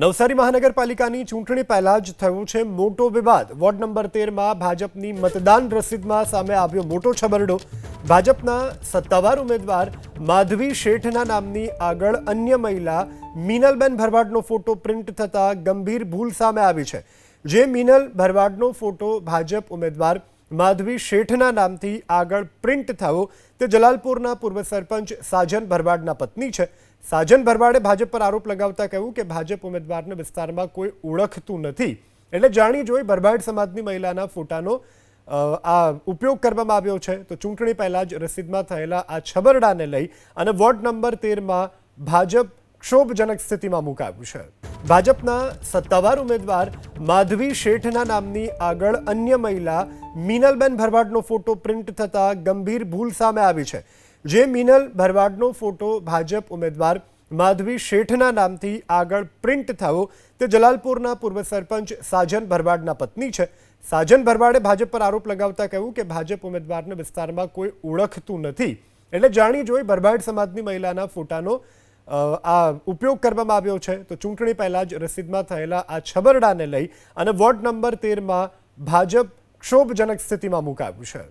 નવસારી મહાનગરપાલિકાની ચૂંટણી પહેલા જ થયો છે મોટો વિવાદ। વોર્ડ નંબર 13 માં ભાજપની મતદાન રસીદમાં સામે આવ્યો મોટો છબરડો। ભાજપના સત્તાવાર ઉમેદવાર માધવી શેઠના નામની આગળ અન્ય મહિલા મીનલબેન ભરવાડનો ફોટો પ્રિન્ટ થતા ગંભીર ભૂલ સામે આવી છે। જે મીનલ ભરવાડનો ફોટો ભાજપ ઉમેદવાર માધવી શેઠના નામથી આગળ પ્રિન્ટ થયો તે જલાલપુરના પૂર્વ સરપંચ સાજન ભરવાડના પત્ની છે। સાજન ભરવાડે ભાજપ પર આરોપ લગાવતા કહ્યું કે ભાજપ ઉમેદવારને વિસ્તારમાં કોઈ ઓળખતું નથી, એટલે જાણી જોઈ ભરવાડ સમાજની મહિલાના ફોટાનો આ ઉપયોગ કરવામાં આવ્યો છે। તો ચૂંટણી પહેલા જ રસીદમાં થયેલા આ છબરડાને લઈ અને વોર્ડ નંબર 13માં ભાજપ ક્ષોભજનક સ્થિતિમાં મુકાયું છે। ભાજપના સત્તાવાર ઉમેદવાર માધવી શેઠના નામની આગળ અન્ય મહિલા મીનલબેન ભરવાડનો ફોટો પ્રિન્ટ થતા ગંભીર ભૂલ સામે આવી છે। જે મીનલ ભરવાડનો ફોટો ભાજપ ઉમેદવાર માધવી શેઠના નામથી આગળ પ્રિન્ટ થયો તે જલાલપુરના પૂર્વ સરપંચ સાજન ભરવાડના પત્ની છે। સાજન ભરવાડે ભાજપ પર આરોપ લગાવતા કહ્યું કે ભાજપ ઉમેદવારને વિસ્તારમાં કોઈ ઓળખતું નથી, એટલે જાણી જોઈ ભરવાડ સમાજની મહિલાના ફોટાનો આ ઉપયોગ કરવામાં આવ્યો છે। તો ચૂંટણી પહેલા જ રસીદમાં થયેલા આ છબરડાને લઈ અને વોર્ડ નંબર 13માં ભાજપ ક્ષોભજનક સ્થિતિમાં મુકાયું છે।